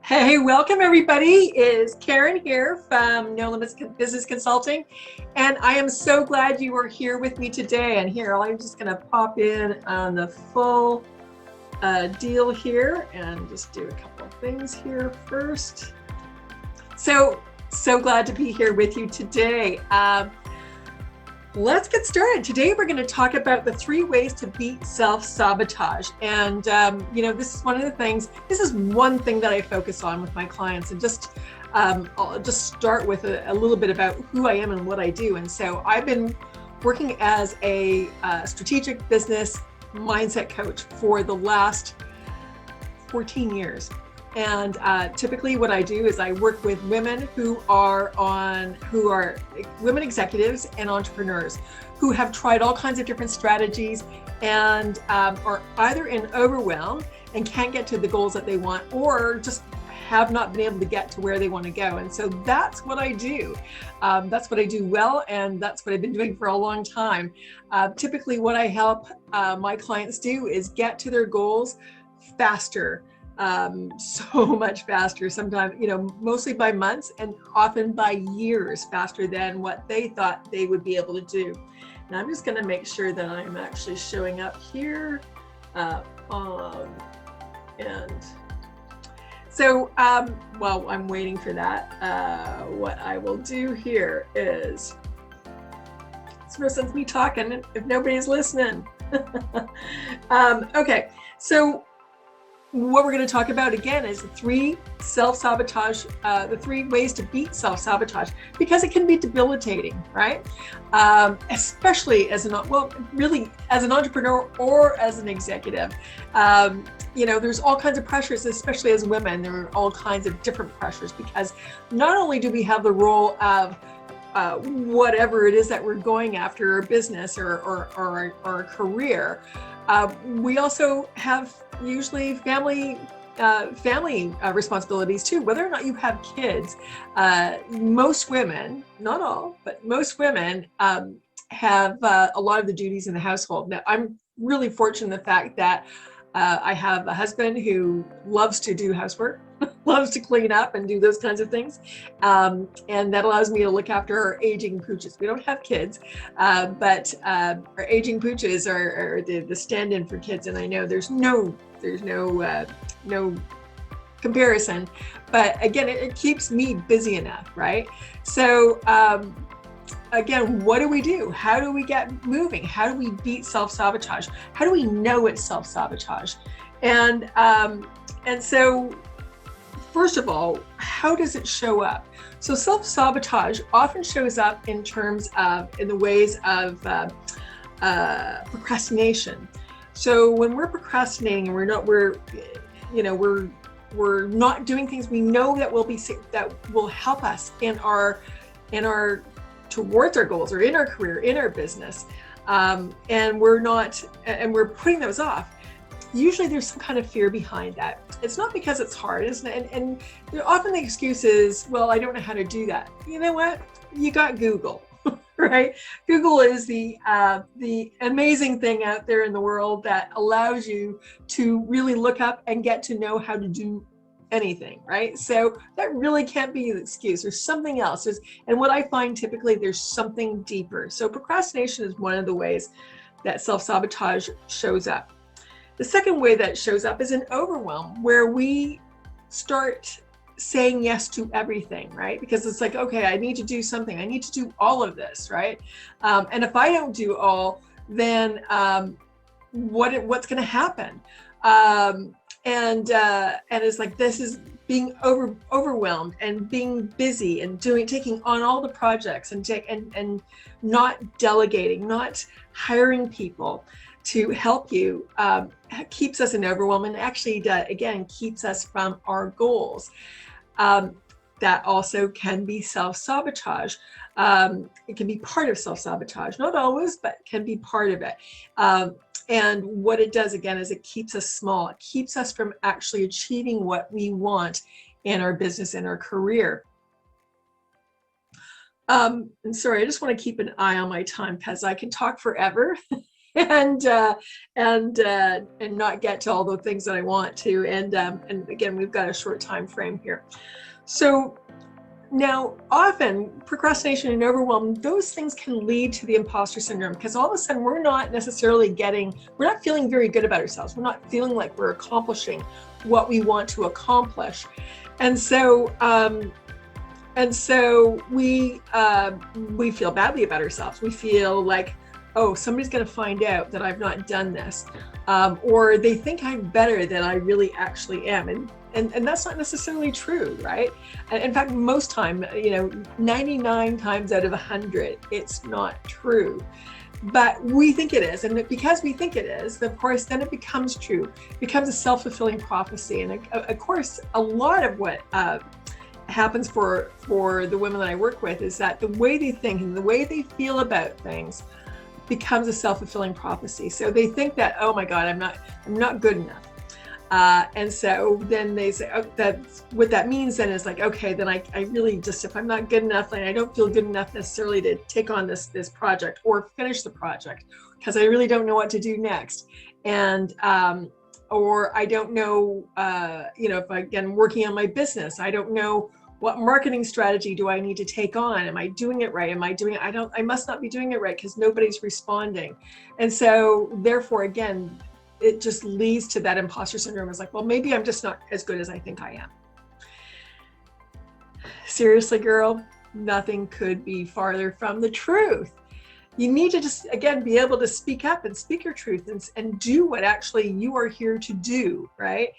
Hey, welcome everybody. Is Karen here from No Limits Business Consulting, and I am so glad you are here with me today. And here, I'm just going to pop in on the full deal here and just do a couple of things here first. So glad to be here with you today. Let's get started. Today, we're going to talk about the 3 ways to beat self-sabotage. And, this is one of the things, this is one thing that I focus on with my clients. And I'll just start with a little bit about who I am and what I do. And so I've been working as a strategic business mindset coach for the last 14 years. And typically what I do is I work with women who are women executives and entrepreneurs who have tried all kinds of different strategies and are either in overwhelm and can't get to the goals that they want, or just have not been able to get to where they want to go. And so that's what I do. That's what I do well, and that's what I've been doing for a long time. Typically what I help my clients do is get to their goals faster. So much faster, sometimes, mostly by months and often by years faster than what they thought they would be able to do. Now I'm just going to make sure that I'm actually showing up here. And so while I'm waiting for that, what I will do here is, it's no sense me talking if nobody's listening. Okay, so what we're going to talk about again is the 3 self-sabotage, the 3 ways to beat self-sabotage, because it can be debilitating, right? Especially as really as an entrepreneur or as an executive. There's all kinds of pressures, especially as women. There are all kinds of different pressures, because not only do we have the role of whatever it is that we're going after, our business or a career, we also have usually family responsibilities too. Whether or not you have kids, most women, not all, but most women have a lot of the duties in the household. Now, I'm really fortunate in the fact that I have a husband who loves to do housework, loves to clean up and do those kinds of things. And that allows me to look after our aging pooches. We don't have kids, but our aging pooches are the stand-in for kids. And I know there's no comparison, but again, it keeps me busy enough, right? So, again, what do we do? How do we get moving? How do we beat self-sabotage? How do we know it's self-sabotage? And so, first of all, how does it show up? So self-sabotage often shows up in the ways of procrastination. So when we're procrastinating and we're not doing things we know that will help us in our towards our goals, or in our career, in our business, and we're putting those off. Usually there's some kind of fear behind that. It's not because it's hard, and often the excuse is, well, I don't know how to do that. You know what? You got Google, right? Google is the amazing thing out there in the world that allows you to really look up and get to know how to do anything, right? So that really can't be the excuse. There's something else. And what I find typically, there's something deeper. So procrastination is one of the ways that self-sabotage shows up. The second way that shows up is an overwhelm, where we start saying yes to everything, right? Because it's like, okay, I need to do something. I need to do all of this, right? And if I don't do all, then what's going to happen? And it's like, this is being overwhelmed and being busy and taking on all the projects and not delegating, not hiring people to help you, keeps us in overwhelm, and actually, again, keeps us from our goals. That also can be self-sabotage. It can be part of self-sabotage, not always, but can be part of it. And what it does, again, is it keeps us small. It keeps us from actually achieving what we want in our business and our career. And sorry, I just want to keep an eye on my time because I can talk forever. and not get to all the things that I want to. And again, we've got a short time frame here. So now, often procrastination and overwhelm, those things can lead to the imposter syndrome, because all of a sudden we're not feeling very good about ourselves. We're not feeling like we're accomplishing what we want to accomplish. And so we feel badly about ourselves. We feel like, oh, somebody's going to find out that I've not done this, or they think I'm better than I really actually am. And that's not necessarily true, right? In fact, most time, 99 times out of 100, it's not true. But we think it is. And because we think it is, of course, then it becomes true. It becomes a self-fulfilling prophecy. And of course, a lot of what happens for the women that I work with is that the way they think and the way they feel about things becomes a self-fulfilling prophecy. So they think that, oh my God, I'm not good enough. And so then they say, oh, what that means then is like, okay, then I really just, if I'm not good enough, and I don't feel good enough necessarily to take on this project or finish the project, because I really don't know what to do next. And, or I don't know, if I'm working on my business, I don't know what marketing strategy do I need to take on? Am I doing it right? I must not be doing it right because nobody's responding. And so therefore, again, it just leads to that imposter syndrome. It's like, well, maybe I'm just not as good as I think I am. Seriously, girl, nothing could be farther from the truth. You need to just, again, be able to speak up and speak your truth and do what actually you are here to do, right?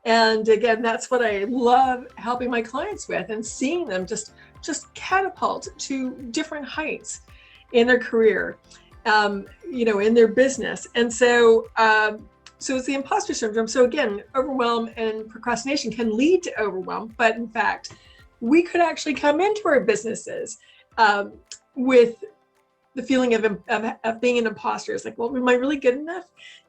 And again, that's what I love helping my clients with, and seeing them just catapult to different heights in their career, in their business. And so, so it's the imposter syndrome. So again, overwhelm and procrastination can lead to overwhelm, but in fact, we could actually come into our businesses with the feeling of being an imposter. It's like, well, am I really good enough?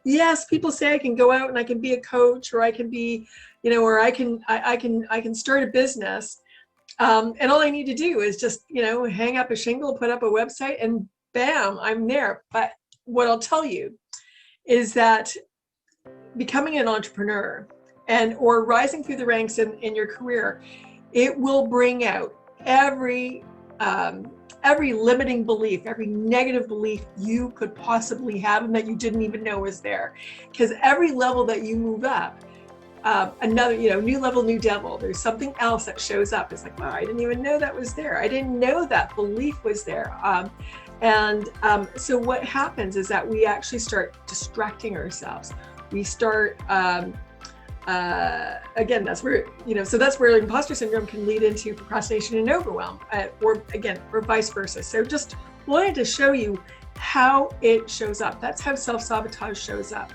Yes, people say I can go out and I can be a coach, or I can be, or I can start a business, and all I need to do is just, hang up a shingle, put up a website, and bam, I'm there. But what I'll tell you is that becoming an entrepreneur or rising through the ranks in your career, it will bring out every limiting belief, every negative belief you could possibly have and that you didn't even know was there. Because every level that you move up, another, new level, new devil, there's something else that shows up. It's like, wow, I didn't even know that was there. I didn't know that belief was there. So what happens is that we actually start distracting ourselves. We start, again, that's where, so that's where imposter syndrome can lead into procrastination and overwhelm, or vice versa. So just wanted to show you how it shows up. That's how self-sabotage shows up.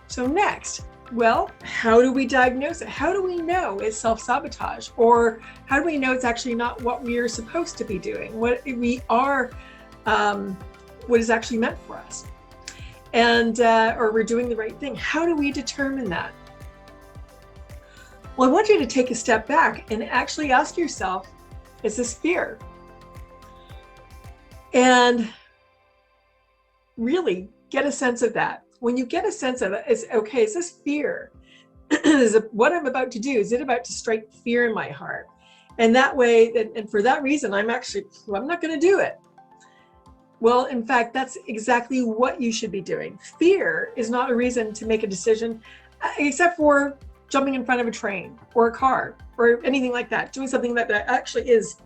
So next, well, how do we diagnose it? How do we know it's self-sabotage? Or how do we know it's actually not what we are supposed to be doing? What we are, what is actually meant for us? And, or we're doing the right thing. How do we determine that? Well, I want you to take a step back and actually ask yourself, is this fear? And really get a sense of that. When you get a sense of it, is this fear? Is it what I'm about to do? Is it about to strike fear in my heart? And that way, and for that reason, I'm not going to do it. Well, in fact, that's exactly what you should be doing. Fear is not a reason to make a decision, except for jumping in front of a train or a car or anything like that, doing something that actually is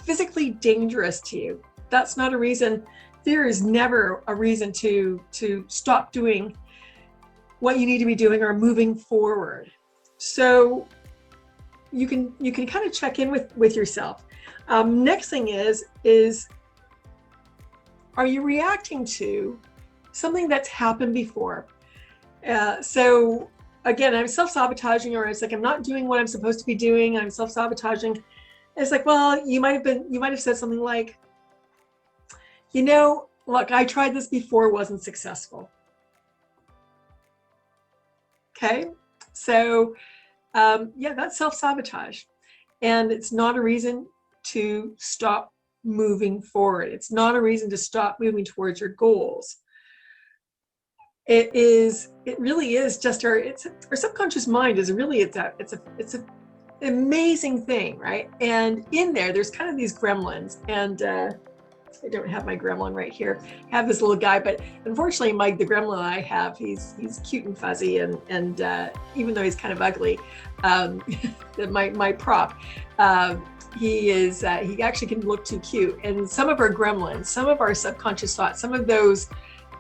physically dangerous to you. That's not a reason. Fear is never a reason to stop doing what you need to be doing or moving forward. So you can kind of check in with yourself. Next thing is are you reacting to something that's happened before? So again, I'm self-sabotaging, or it's like I'm not doing what I'm supposed to be doing. I'm self-sabotaging. It's like, well, you might have said something like, look, I tried this before, it wasn't successful. Okay, so that's self-sabotage, and it's not a reason to stop moving forward. It's not a reason to stop moving towards your goals. It really is just our subconscious mind is really, it's an amazing thing, right? And in there's kind of these gremlins, and I don't have my gremlin right here. I have this little guy, but unfortunately, the gremlin I have, he's cute and fuzzy, and even though he's kind of ugly, my prop, he actually can look too cute. And some of our gremlins, some of our subconscious thoughts, some of those,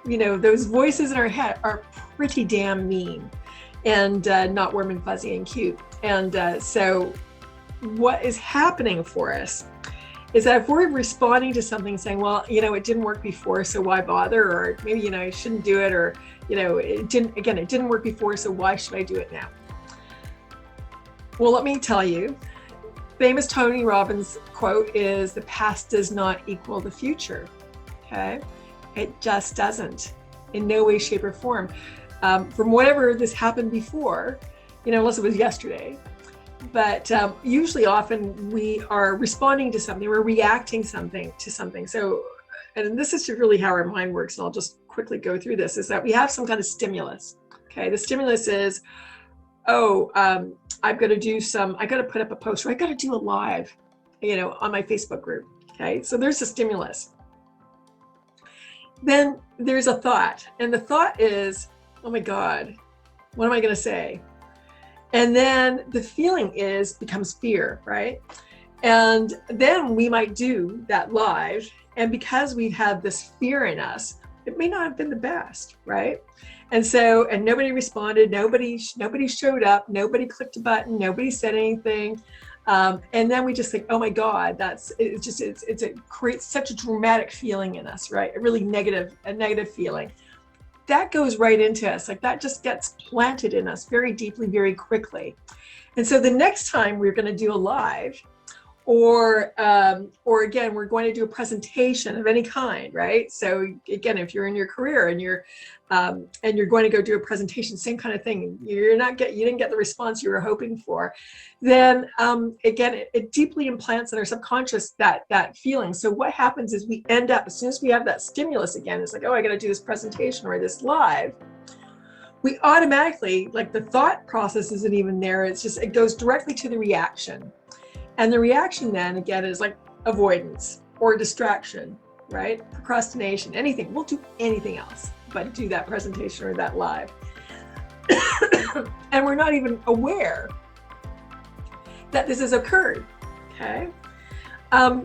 those voices in our head are pretty damn mean, and not warm and fuzzy and cute. And so what is happening for us is that if we're responding to something saying, well, it didn't work before, so why bother? Or maybe, I shouldn't do it, or, it didn't work before, so why should I do it now? Well, let me tell you, famous Tony Robbins quote is, the past does not equal the future, okay? It just doesn't, in no way, shape, or form. From whatever this happened before, unless it was yesterday, but usually often we are responding to something, we're reacting to something. So, and this is really how our mind works, and I'll just quickly go through this, is that we have some kind of stimulus. Okay, the stimulus is, I've got to put up a post, or I got to do a live, on my Facebook group. Okay, so there's a stimulus. Then there's a thought, and the thought is, oh my God, what am I going to say? And then the feeling becomes fear, right? And then we might do that live, and because we've had this fear in us, it may not have been the best, right? And so, and nobody responded, nobody showed up, nobody clicked a button, nobody said anything. And then we just think, oh my God, it creates such a dramatic feeling in us, right? A negative feeling. That goes right into us, like that just gets planted in us very deeply, very quickly. And so the next time we're going to do a live, or again, we're going to do a presentation of any kind, right? So again, if you're in your career and you're going to go do a presentation, same kind of thing, you didn't get the response you were hoping for, then again, it deeply implants in our subconscious that feeling. So what happens is we end up, as soon as we have that stimulus again, it's like, oh, I got to do this presentation or this live, we automatically, like, the thought process isn't even there. It goes directly to the reaction. And the reaction then again is like avoidance or distraction, right? Procrastination, anything. We'll do anything else but do that presentation or that live. And we're not even aware that this has occurred, okay?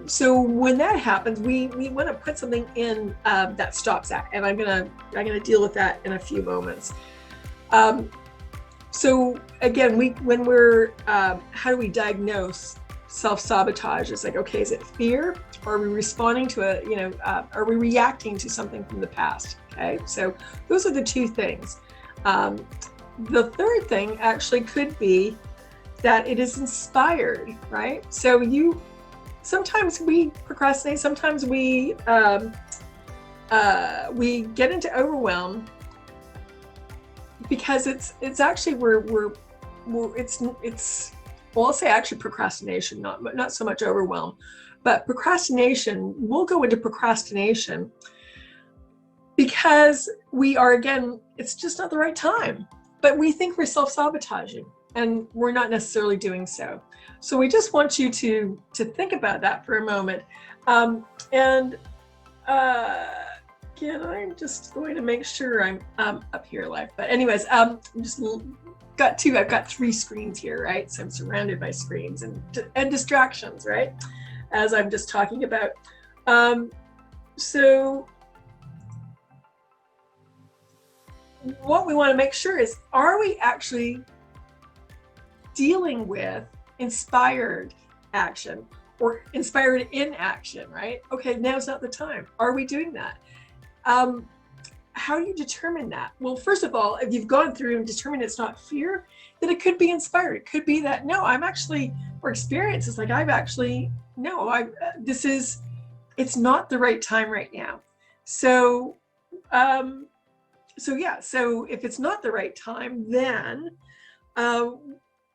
So when that happens, we want to put something in that stops that. And I'm gonna deal with that in a few moments. So again, how do we diagnose self-sabotage? It's like, okay, is it fear, or are we responding to are we reacting to something from the past? Okay, so those are the two things. The third thing actually could be that it is inspired, right? So sometimes we procrastinate, sometimes we get into overwhelm because it's actually well, I'll say actually procrastination, not so much overwhelm, but procrastination. We'll go into procrastination because we are, again, it's just not the right time, but we think we're self-sabotaging, and we're not necessarily doing so. So we just want you to think about that for a moment. Again, I'm just going to make sure I'm up here live. But anyways, I've got 3 screens here, right? So I'm surrounded by screens and distractions, right? As I'm just talking about. So what we want to make sure is, are we actually dealing with inspired action or inspired inaction, right? Okay, now's not the time. Are we doing that? How do you determine that? Well, first of all, if you've gone through and determined it's not fear, then it could be inspired. It could be that, no, I'm actually, or experience is like, it's not the right time right now. So if it's not the right time, then, then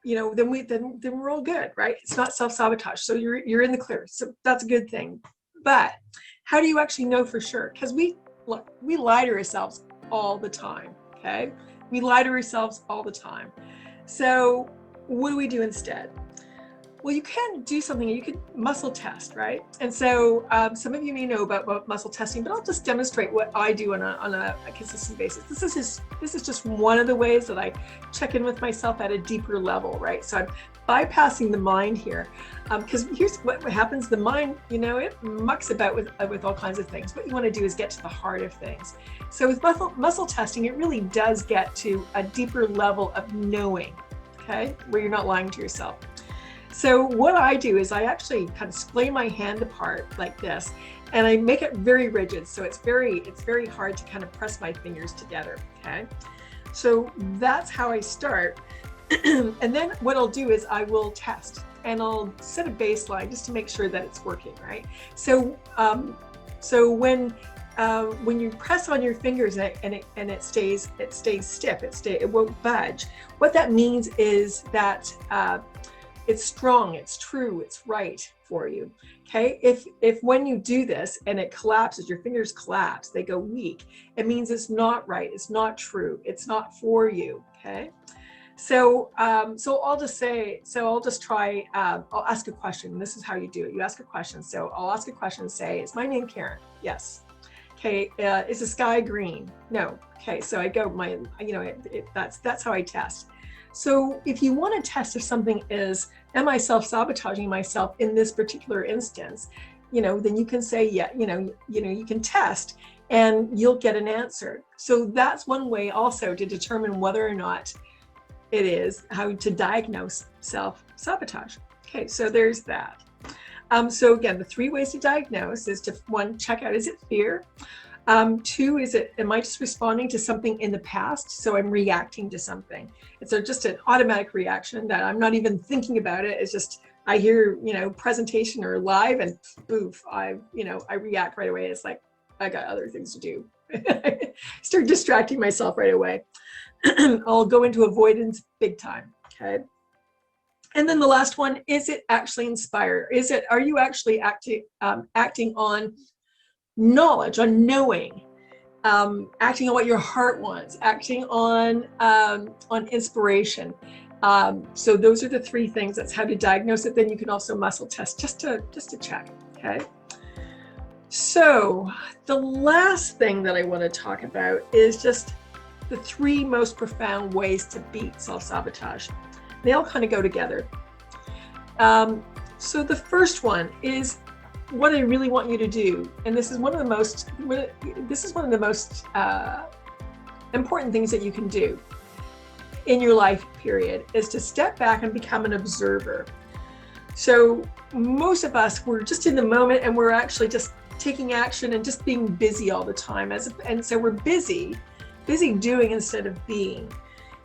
we're all good, right? It's not self-sabotage. So you're in the clear. So that's a good thing. But how do you actually know for sure? Because we lie to ourselves all the time, okay? We lie to ourselves all the time. So what do we do instead? Well, you can do something, you could muscle test, right? And so some of you may know about muscle testing, but I'll just demonstrate what I do on a consistent basis. This is just one of the ways that I check in with myself at a deeper level, right? So I'm bypassing the mind here, because here's what happens. The mind, it mucks about with all kinds of things. What you want to do is get to the heart of things. So with muscle testing, it really does get to a deeper level of knowing, okay, where you're not lying to yourself. So what I do is I actually kind of splay my hand apart like this, and I make it very rigid. So it's very hard to kind of press my fingers together, okay? So that's how I start. And then what I'll do is I will test, and I'll set a baseline just to make sure that it's working, right? So when you press on your fingers and it stays stiff, it won't budge. What that means is that it's strong, it's true, it's right for you. Okay, if when you do this and it collapses, your fingers collapse, they go weak, it means it's not right, it's not true, it's not for you. Okay, so I'll ask a question. This is how you do it. You ask a question. So I'll ask a question and say, is my name Karen? Yes. Okay, is the sky green? No. Okay, so I go, that's how I test. So if you want to test if something is, am I self-sabotaging myself in this particular instance, then you can say, yeah, you can test and you'll get an answer. So that's one way also to determine whether or not it is, how to diagnose self-sabotage. Okay, so there's that. So again, the 3 ways to diagnose is to, 1, check out, is it fear? 2, am I just responding to something in the past? So I'm reacting to something. It's just an automatic reaction that I'm not even thinking about it. It's just, I hear, presentation or live and boof, I react right away. It's like, I got other things to do. Start distracting myself right away. I'll go into avoidance big time, okay? And then the last one, is it actually inspired? Are you actually acting on knowledge, on knowing, acting on what your heart wants, acting on inspiration? So those are the 3 things. That's how to diagnose it. Then you can also muscle test just to check, okay? So the last thing that I want to talk about is just the 3 most profound ways to beat self-sabotage. They all kind of go together. So the first one is what I really want you to do, and this is one of the most important things that you can do in your life, period, is to step back and become an observer. So most of us, we're just in the moment and we're actually just taking action and just being busy all the time. And so we're busy doing instead of being.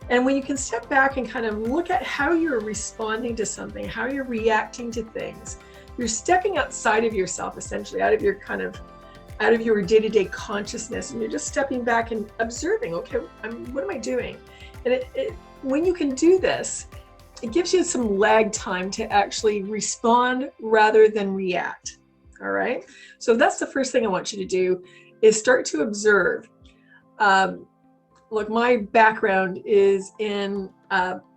And when you can step back and kind of look at how you're responding to something, how you're reacting to things, you're stepping outside of yourself, essentially, out of your day-to-day consciousness, and you're just stepping back and observing, okay, what am I doing? And when you can do this, it gives you some lag time to actually respond rather than react, all right? So that's the first thing I want you to do, is start to observe. Look, my background is in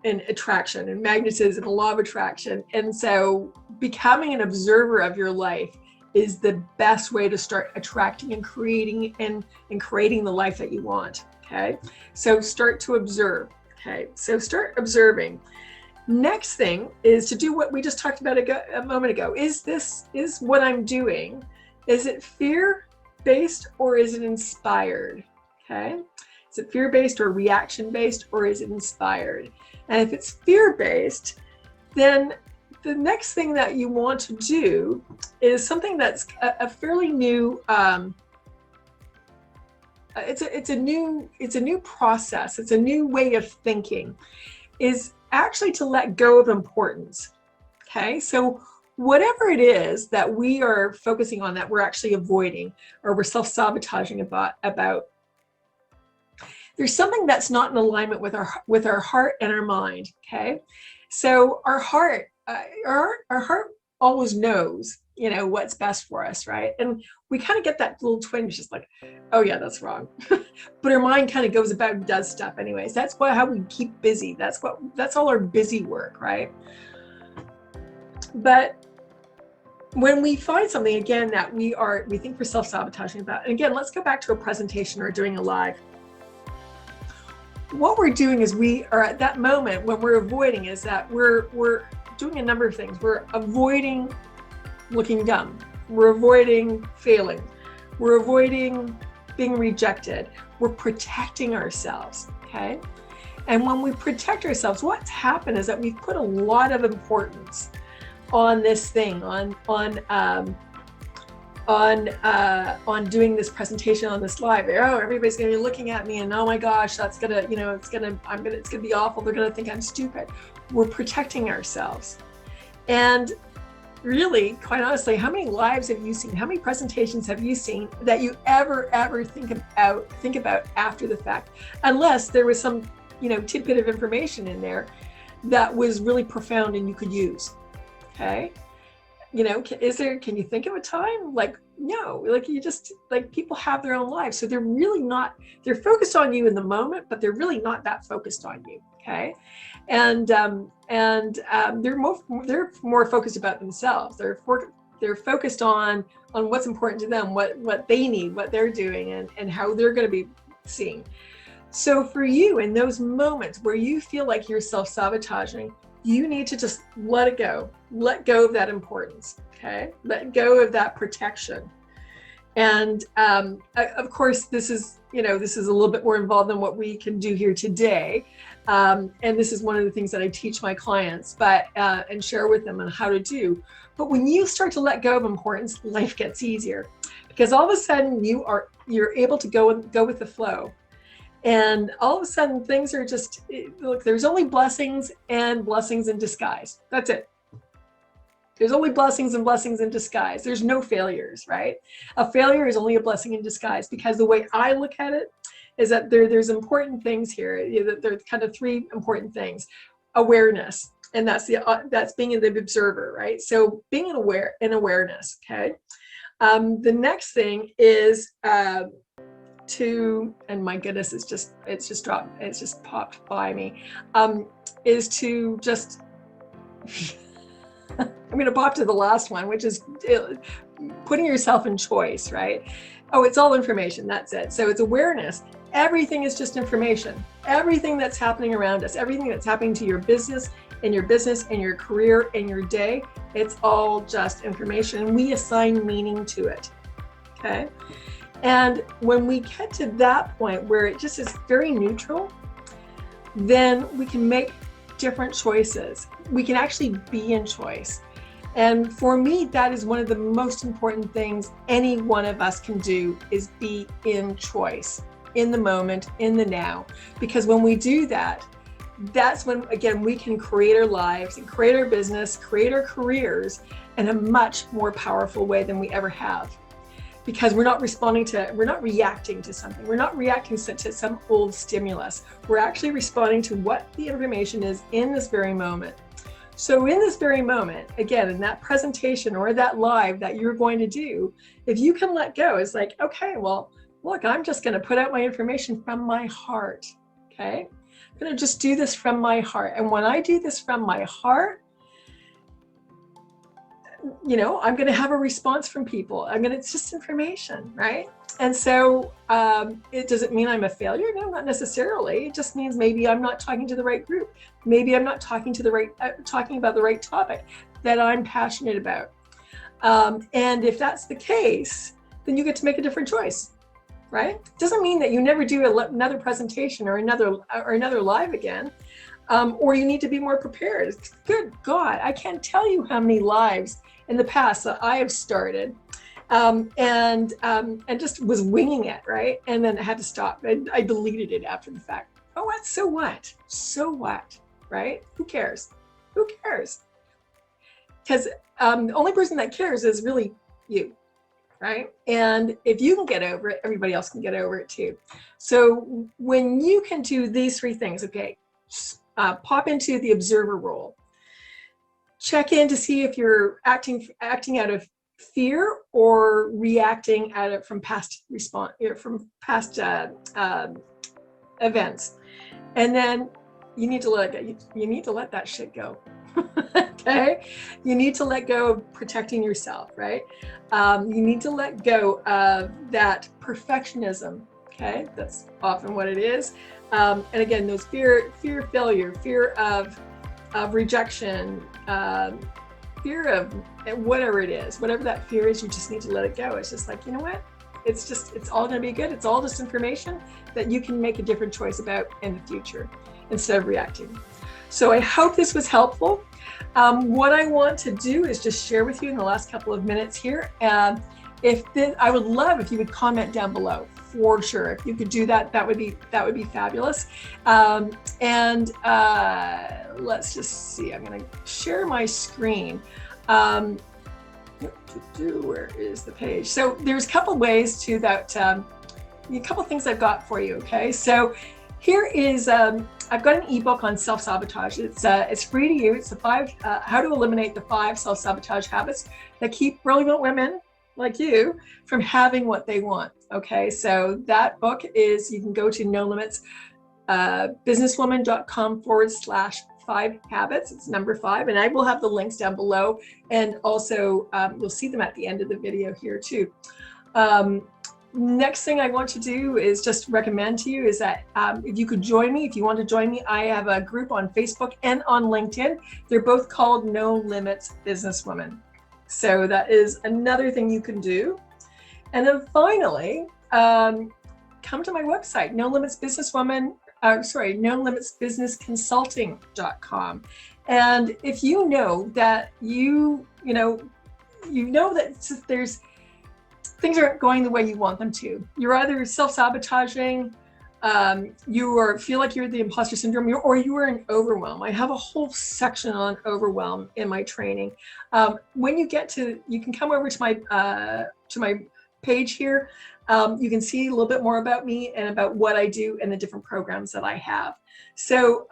attraction and magnetism, a law of attraction. And so becoming an observer of your life is the best way to start attracting and creating the life that you want, okay? So start to observe, okay? So start observing. Next thing is to do what we just talked about a moment ago. Is what I'm doing, is it fear-based or is it inspired, okay? Is it fear-based or reaction-based, or is it inspired? And if it's fear-based, then the next thing that you want to do is something that's a fairly new, it's a new process. It's a new way of thinking, is actually to let go of importance. Okay, so whatever it is that we are focusing on, that we're actually avoiding or we're self-sabotaging about, there's something that's not in alignment with our heart and our mind. Okay, so our heart always knows, what's best for us, right? And we kind of get that little twinge, just like, oh yeah, that's wrong. But our mind kind of goes about and does stuff anyways. That's how we keep busy. That's all our busy work, right? But when we find something, again, that we think we're self-sabotaging about, and again, let's go back to a presentation or doing a live. What we're doing is we are at that moment when we're avoiding is that we're doing a number of things. We're avoiding looking dumb. We're avoiding failing. We're avoiding being rejected. We're protecting ourselves, okay? And when we protect ourselves, what's happened is that we've put a lot of importance on this thing, on doing this presentation on this live. Oh, everybody's gonna be looking at me, and oh my gosh, that's gonna, it's gonna be awful. They're gonna think I'm stupid. We're protecting ourselves. And really, quite honestly, how many lives have you seen? How many presentations have you seen that you ever think about after the fact? Unless there was some, tidbit of information in there that was really profound and you could use. Okay. Can you think of a time? Like, no, people have their own lives. So they're focused on you in the moment, but they're really not that focused on you. Okay. And they're more focused about themselves. They're focused on what's important to them, what they need, what they're doing, and how they're going to be seen. So for you, in those moments where you feel like you're self-sabotaging, you need to just let it go. Let go of that importance, okay? Let go of that protection. And of course, this is a little bit more involved than what we can do here today. And this is one of the things that I teach my clients, and share with them on how to do. But when you start to let go of importance, life gets easier, because all of a sudden you're able to go with the flow. And all of a sudden things are just, look, there's only blessings and blessings in disguise. That's it. There's only blessings and blessings in disguise. There's no failures, right? A failure is only a blessing in disguise, because the way I look at it is that there's important things here. There's kind of three important things. Awareness, and that's being the observer, right? So being in awareness, okay? The next thing is and my goodness, it's just dropped, it's just popped by me, is to just I'm going to pop to the last one, which is putting yourself in choice, right? Oh, it's all information. That's it. So it's awareness. Everything is just information. Everything that's happening around us, everything that's happening to your business, in your career, in your day, it's all just information. And we assign meaning to it. Okay. And when we get to that point where it just is very neutral, then we can make different choices. We can actually be in choice. And for me, that is one of the most important things any one of us can do, is be in choice, in the moment, in the now. Because when we do that, that's when, again, we can create our lives and create our business, create our careers in a much more powerful way than we ever have. Because we're not reacting to something. We're not reacting to some old stimulus. We're actually responding to what the information is in this very moment. So in this very moment, again, in that presentation or that live that you're going to do, if you can let go, it's like, okay, well, look, I'm just going to put out my information from my heart. Okay. I'm going to just do this from my heart. And when I do this from my heart, I'm going to have a response from people. It's just information, right? And so it doesn't mean I'm a failure. No, not necessarily. It just means maybe I'm not talking to the right group. Maybe I'm not talking about the right topic that I'm passionate about. And if that's the case, then you get to make a different choice, right? It doesn't mean that you never do another presentation or another live again. Or you need to be more prepared. Good God, I can't tell you how many lives in the past that I have started and just was winging it, right? And then I had to stop. I deleted it after the fact. Oh, what? So what? So what? Right? Who cares? Who cares? Because the only person that cares is really you, right? And if you can get over it, everybody else can get over it too. So when you can do these three things, okay, pop into the observer role. check in to see if you're acting out of fear or reacting from past events. And then you need to let that shit go. Okay, you need to let go of protecting yourself, right? You need to let go of that perfectionism. Okay, that's often what it is. And again, those fear of failure, fear of rejection, fear of whatever it is, whatever that fear is, you just need to let it go. It's just like, you know what? It's all going to be good. It's all just information that you can make a different choice about in the future instead of reacting. So I hope this was helpful. What I want to do is just share with you in the last couple of minutes here. I would love if you would comment down below, for sure. If you could do that, that would be fabulous. Let's just see. I'm going to share my screen. Where is the page? So there's a couple ways to that. A couple things I've got for you. Okay, so here is I've got an ebook on self-sabotage. It's free to use. It's the 5 how to eliminate the 5 self-sabotage habits that keep brilliant women like you from having what they want. Okay, so that book is, you can go to No Limits businesswoman.com/5 habits. It's number 5, and I will have the links down below, and also you'll see them at the end of the video here too. Next thing I want to do is just recommend to you is that if you could join me, if you want to join me, I have a group on Facebook and on LinkedIn. They're both called No Limits Businesswoman. So that is another thing you can do. And then finally, come to my website, NoLimitsBusinessConsulting.com. And if you know that you know that there's things aren't going the way you want them to, you're either self-sabotaging, you feel like you're the imposter syndrome, or you are in overwhelm. I have a whole section on overwhelm in my training. When you get to, you can come over to my page here. You can see a little bit more about me and about what I do and the different programs that I have. So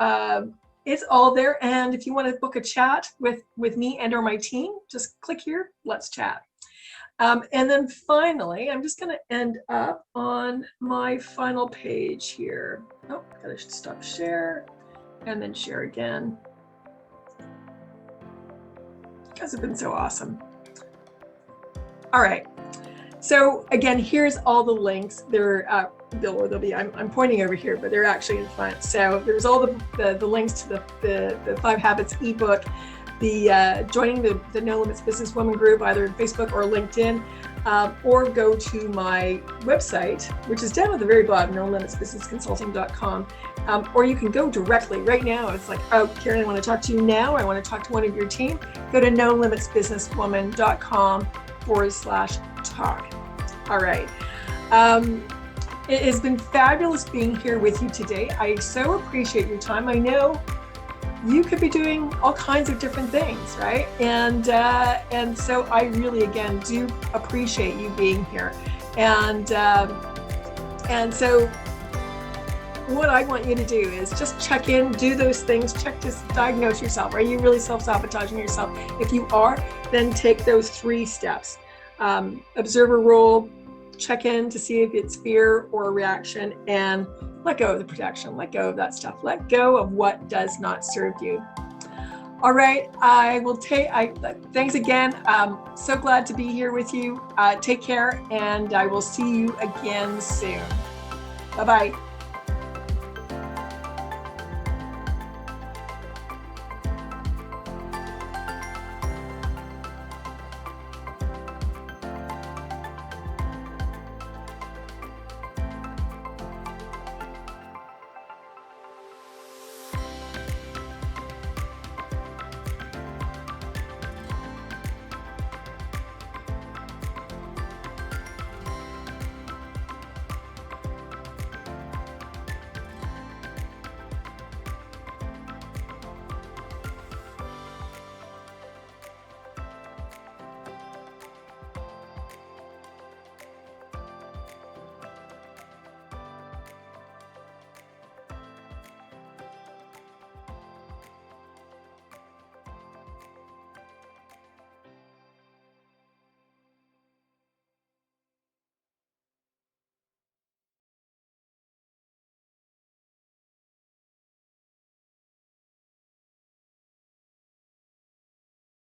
it's all there. And if you want to book a chat with me and or my team, just click here, let's chat. And then finally, I'm just going to end up on my final page here. Oh, gotta stop share and then share again. You guys have been so awesome. All right. So again, here's all the links. They'll be, I'm pointing over here, but they're actually in front. So there's all the links to the 5 Habits ebook, joining the No Limits Businesswoman group, either in Facebook or LinkedIn, or go to my website, which is down at the very bottom, NoLimitsBusinessConsulting.com, or you can go directly right now. It's like, oh, Karen, I want to talk to you now. I want to talk to one of your team. Go to NoLimitsBusinessWoman.com/talk. All right. It has been fabulous being here with you today. I so appreciate your time. I know you could be doing all kinds of different things, right? And so I really, again, do appreciate you being here. And so what I want you to do is just check in, do those things, check to diagnose yourself. Are you really self-sabotaging yourself? If you are, then take those 3 steps. Observer role, check in to see if it's fear or a reaction, and let go of the protection, let go of that stuff, let go of what does not serve you. All right, thanks again. So glad to be here with you. Take care, and I will see you again soon. Bye-bye.